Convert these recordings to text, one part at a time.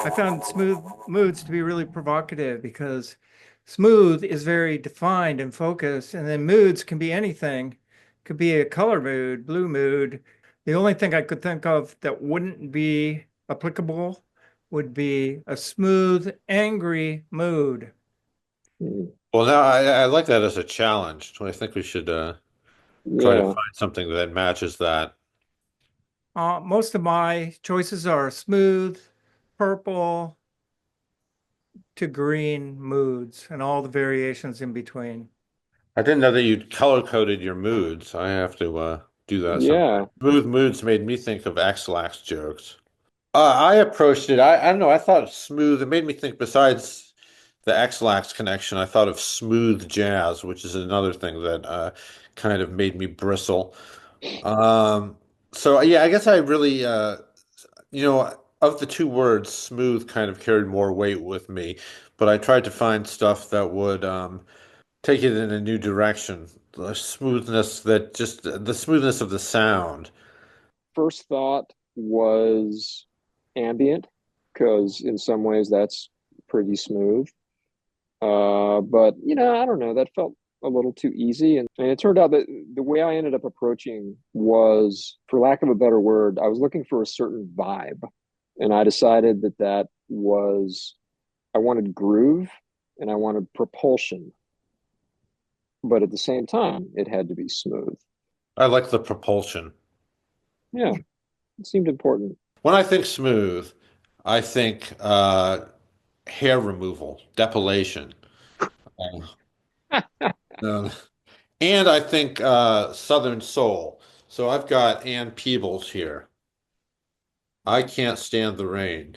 I found smooth moods to be really provocative because smooth is very defined and focused, and then moods can be anything. Could be a color mood, blue mood. The only thing I could think of that wouldn't be applicable would be a smooth, angry mood. Hmm. Well, now I like that as a challenge. I think we should try to Yeah. find something that matches that. Most of my choices are smooth, purple to green moods and all the variations in between. I didn't know that you'd color coded your moods. I have to do that sometime. Yeah. Smooth moods made me think of Axlax jokes. I approached it. I don't know. I thought smooth. It made me think. Besides the X-Lax connection, I thought of smooth jazz, which is another thing that kind of made me bristle. Um, so yeah, I guess I really, of the two words, smooth kind of carried more weight with me, but I tried to find stuff that would take it in a new direction. The smoothness of the sound. First thought was ambient, because in some ways that's pretty smooth. But I don't know, that felt a little too easy. And it turned out that the way I ended up approaching was, for lack of a better word, I was looking for a certain vibe. And I decided that I wanted groove and I wanted propulsion, but at the same time, it had to be smooth. I like the propulsion. Yeah, it seemed important. When I think smooth, I think hair removal, depilation. Um, uh, and I think Southern Soul. So I've got Ann Peebles here. I Can't Stand the Rain.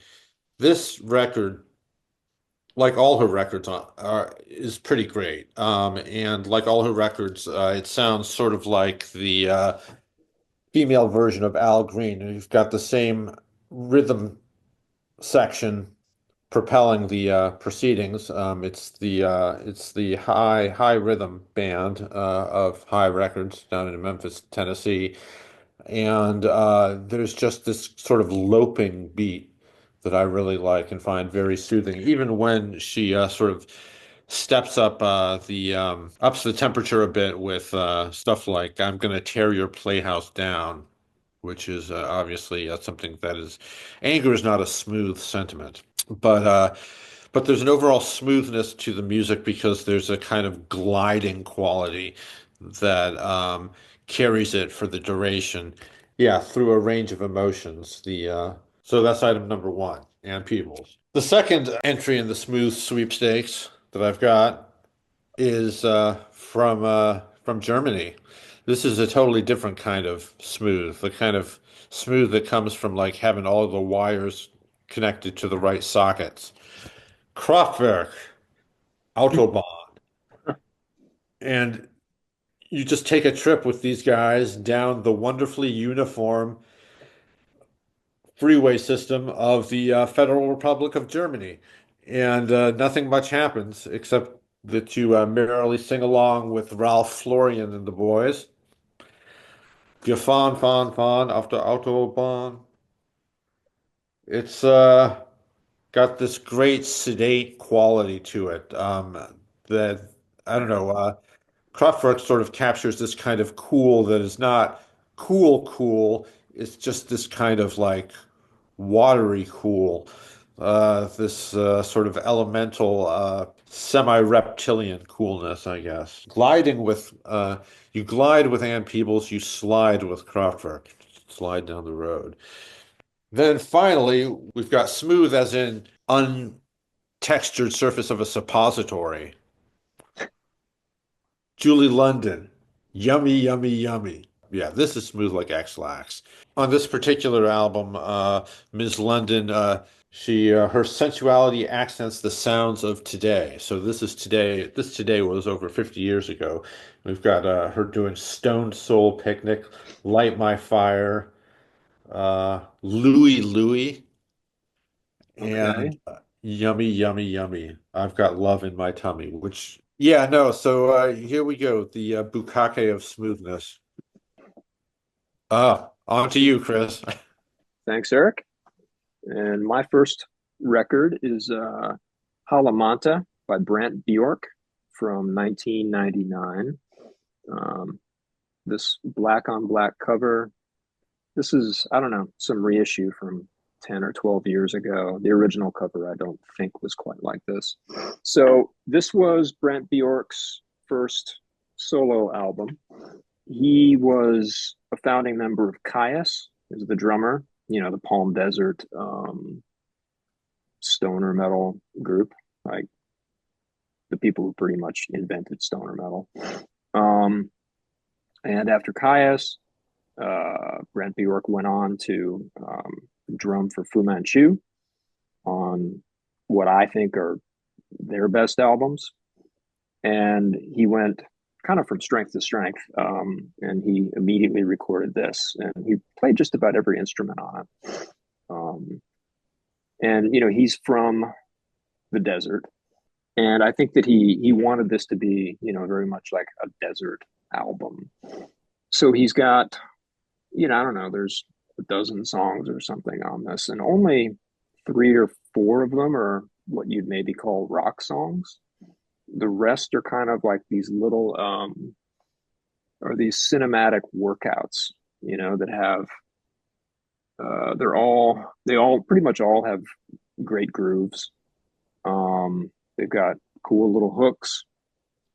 This record, like all her records, is pretty great. And like all her records, it sounds sort of like the female version of Al Green. You've got the same rhythm section propelling the proceedings. It's the high rhythm band of High Records down in Memphis, Tennessee, and there's just this sort of loping beat that I really like and find very soothing, even when she sort of steps up the ups the temperature a bit with stuff like "I'm gonna tear your playhouse down," which is obviously something that is anger is not a smooth sentiment, but there's an overall smoothness to the music because there's a kind of gliding quality that carries it for the duration. Yeah, through a range of emotions. The So that's item number one, Ann Peebles. The second entry in the smooth sweepstakes that I've got is from Germany. This is a totally different kind of smooth, the kind of smooth that comes from like having all the wires connected to the right sockets. Kraftwerk, Autobahn. And you just take a trip with these guys down the wonderfully uniform freeway system of the Federal Republic of Germany. And nothing much happens except that you merrily sing along with Ralph Florian and the boys. Gefahren, fahren, fahren auf der Autobahn. It's got this great sedate quality to it that I don't know. Kraftwerk sort of captures this kind of cool that is not cool, cool. It's just this kind of like watery cool. This sort of elemental, semi-reptilian coolness, I guess. You glide with Ann Peebles, you slide with Kraftwerk. Slide down the road. Then finally, we've got smooth as in untextured surface of a suppository. Julie London, yummy, yummy, yummy. Yeah, this is smooth like X-Lax. On this particular album, Ms. London, she her sensuality accents the sounds of today. So this is today. This today was over 50 years ago. We've got her doing Stoned Soul Picnic, Light My Fire, Louie Louie and Okay. Yummy Yummy Yummy. I've got love in my tummy, which yeah, no, so here we go, the bukkake of smoothness. On to you, Chris. Thanks, Eric. And my first record is Halamanta by Brant Bjork from 1999. Um, this black on black cover. This is, I don't know, some reissue from 10 or 12 years ago. The original cover, I don't think, was quite like this. So, this was Brant Bjork's first solo album. He was a founding member of Caius, is the drummer, the Palm Desert stoner metal group, like the people who pretty much invented stoner metal. Um, and after Caius, Brent Bjork went on to drum for Fu Manchu on what I think are their best albums. And he went kind of from strength to strength. And he immediately recorded this. And he played just about every instrument on it. And, he's from the desert. And I think that he wanted this to be, very much like a desert album. So he's got, I don't know, there's a dozen songs or something on this, and only 3 or 4 of them are what you'd maybe call rock songs. The rest are kind of like these little, or these cinematic workouts, that have, they all pretty much all have great grooves. They've got cool little hooks.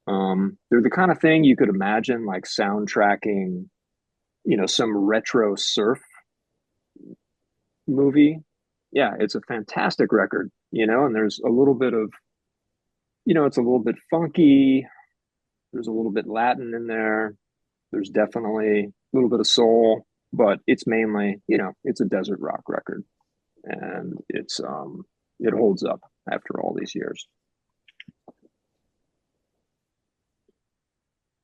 They're the kind of thing you could imagine like soundtracking, some retro surf movie. Yeah, it's a fantastic record, and there's a little bit of, it's a little bit funky. There's a little bit Latin in there. There's definitely a little bit of soul, but it's mainly, it's a desert rock record, and it holds up after all these years.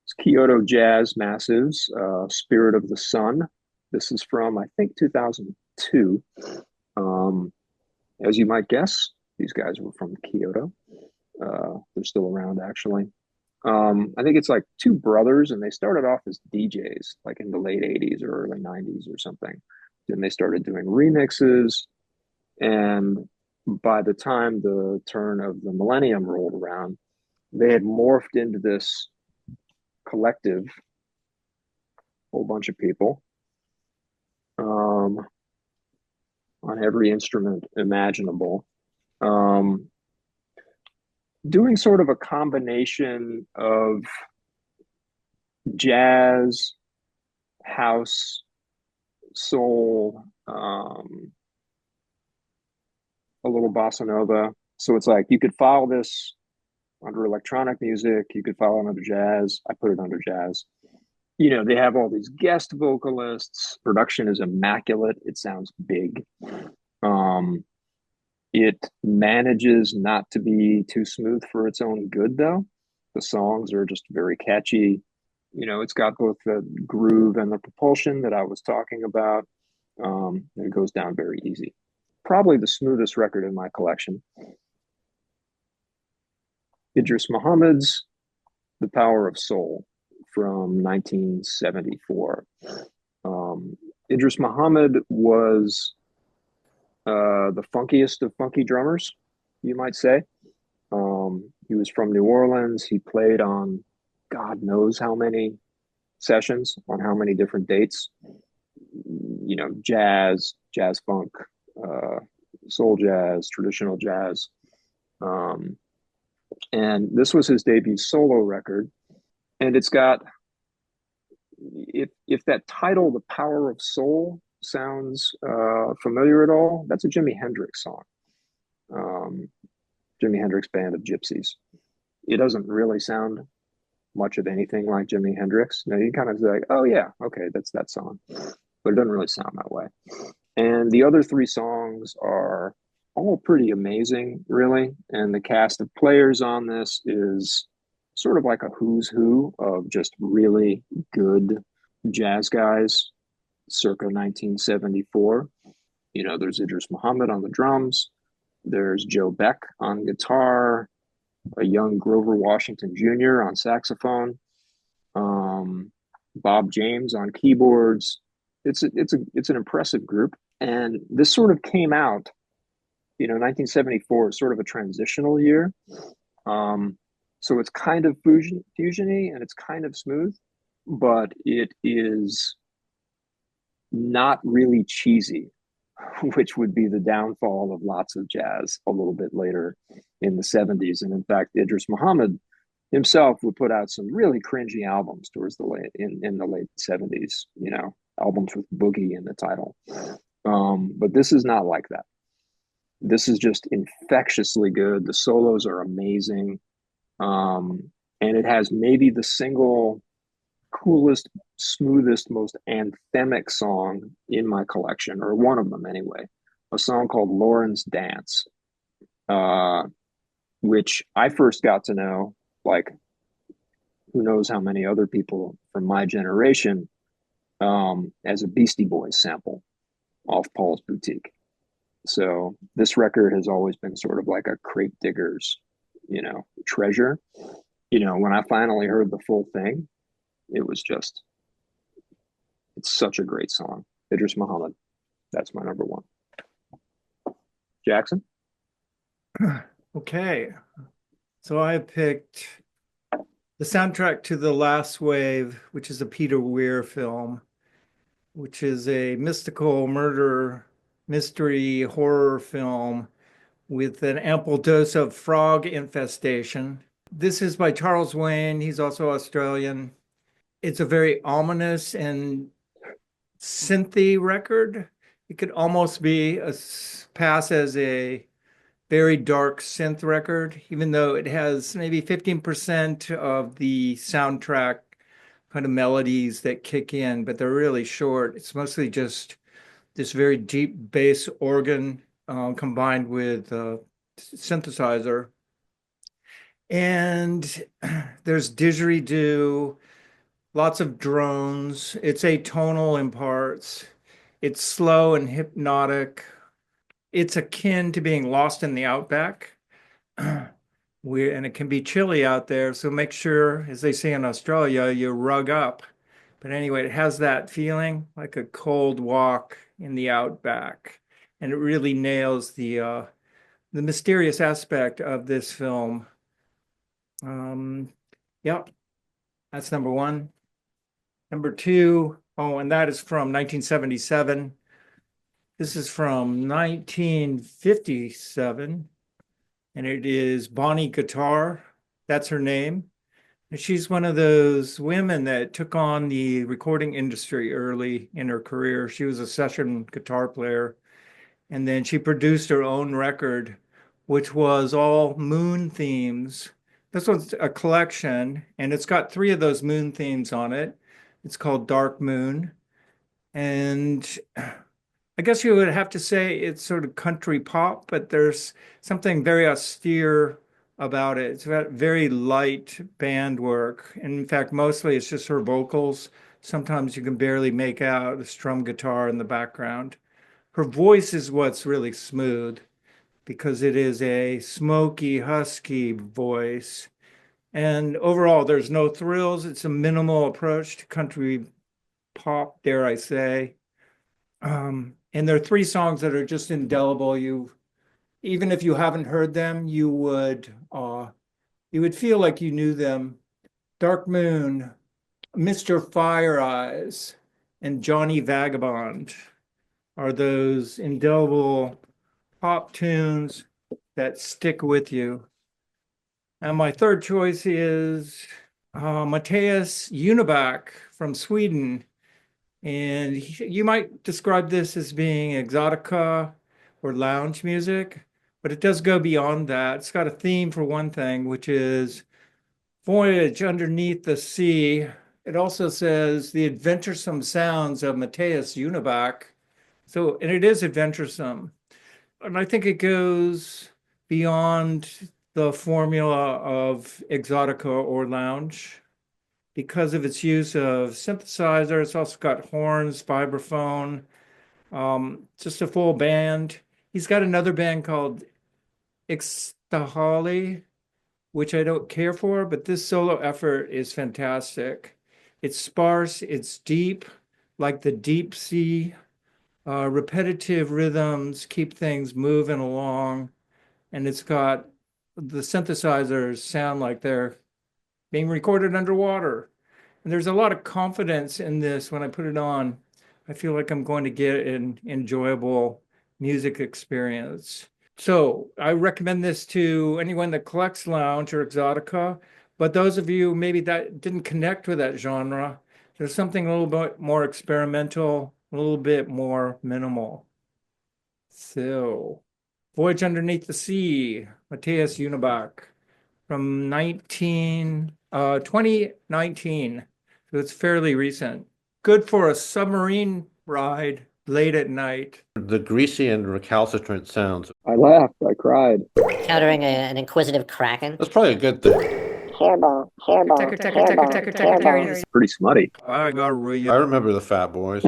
It's Kyoto Jazz Massives, Spirit of the Sun. This is from, I think, 2002. As you might guess, these guys were from Kyoto. They're still around, actually. I think it's like 2 brothers, and they started off as DJs, like in the late 80s or early 90s or something. Then they started doing remixes, and by the time the turn of the millennium rolled around, they had morphed into this collective, whole bunch of people, on every instrument imaginable, doing sort of a combination of jazz, house, soul, a little bossa nova. So it's like you could file this under electronic music, you could file it under jazz. I put it under jazz. They have all these guest vocalists. Production is immaculate. It sounds big. It manages not to be too smooth for its own good, though. The songs are just very catchy. It's got both the groove and the propulsion that I was talking about. And it goes down very easy. Probably the smoothest record in my collection. Idris Muhammad's The Power of Soul from 1974. Idris Muhammad was the funkiest of funky drummers, you might say. He was from New Orleans. He played on God knows how many sessions, on how many different dates. Jazz, jazz funk, soul jazz, traditional jazz. And this was his debut solo record. And it's got, if that title, The Power of Soul, sounds familiar at all, that's a Jimi Hendrix song. Jimi Hendrix Band of Gypsies. It doesn't really sound much of anything like Jimi Hendrix. Now you kind of say, oh yeah, okay, that's that song. But it doesn't really sound that way. And the other 3 songs are all pretty amazing, really. And the cast of players on this is sort of like a who's who of just really good jazz guys circa 1974. There's Idris Muhammad on the drums. There's Joe Beck on guitar, a young Grover Washington Jr. on saxophone, um, Bob James on keyboards. It's an impressive group, and this sort of came out. 1974 is sort of a transitional year, so it's kind of fusiony and it's kind of smooth, but it is not really cheesy, which would be the downfall of lots of jazz a little bit later in the 70s. And in fact, Idris Muhammad himself would put out some really cringy albums towards the late 70s, albums with boogie in the title. But this is not like that. This is just infectiously good. The solos are amazing. And it has maybe the single coolest, smoothest, most anthemic song in my collection, or one of them anyway, a song called Lauren's Dance, which I first got to know, like, who knows how many other people from my generation, as a Beastie Boys sample off Paul's Boutique. So this record has always been sort of like a crate digger's, treasure. When I finally heard the full thing, it's such a great song. Idris Muhammad, that's my number one. Jackson? Okay. So I picked the soundtrack to The Last Wave, which is a Peter Weir film, which is a mystical murder mystery horror film with an ample dose of frog infestation. This is by Charles Wayne. He's also Australian. It's a very ominous and synthy record. It could almost pass as a very dark synth record, even though it has maybe 15% of the soundtrack kind of melodies that kick in, but they're really short. It's mostly just this very deep bass organ combined with synthesizer. And there's didgeridoo, lots of drones. It's atonal in parts. It's slow and hypnotic. It's akin to being lost in the outback. And it can be chilly out there, so make sure, as they say in Australia, you rug up. But anyway, it has that feeling like a cold walk in the outback, and it really nails the mysterious aspect of this film. Yep, that's number one. Number two, oh, and that is from 1977. This is from 1957, and it is Bonnie Guitar. That's her name. And she's one of those women that took on the recording industry early in her career. She was a session guitar player, and then she produced her own record, which was all moon themes. This one's a collection, and it's got 3 of those moon themes on it. It's called Dark Moon. And I guess you would have to say it's sort of country pop, but there's something very austere about it. It's got very light band work. And in fact, mostly it's just her vocals. Sometimes you can barely make out a strum guitar in the background. Her voice is what's really smooth because it is a smoky, husky voice. And overall, there's no thrills. It's a minimal approach to country pop, dare I say. And there are 3 songs that are just indelible. Even if you haven't heard them, you would feel like you knew them. Dark Moon, Mr. Fire Eyes, and Johnny Vagabond are those indelible pop tunes that stick with you. And my third choice is Matthias Unibach from Sweden. And you might describe this as being exotica or lounge music, but it does go beyond that. It's got a theme for one thing, which is voyage underneath the sea. It also says the adventuresome sounds of Matthias Unibach. And it is adventuresome. And I think it goes beyond the formula of exotica or lounge because of its use of synthesizer. It's also got horns, vibraphone, Just a full band. He's got another band called Ixtahali, which I don't care for, but this solo effort is fantastic. It's sparse, it's deep, like the deep sea. Repetitive rhythms keep things moving along, and it's got the synthesizers sound like they're being recorded underwater. And there's a lot of confidence in this when I put it on. I feel like I'm going to get an enjoyable music experience. So I recommend this to anyone that collects lounge or exotica, but those of you maybe that didn't connect with that genre, there's something a little bit more experimental, a little bit more minimal. So, Voyage Underneath the Sea, Matthias Unibach from 2019. So it's fairly recent. Good for a submarine ride late at night. The greasy and recalcitrant sounds. I laughed. I cried. Countering an inquisitive kraken. That's probably a good thing. Hairball, hairball, hairball, hairball. Pretty smutty. I got really. I remember the Fat Boys.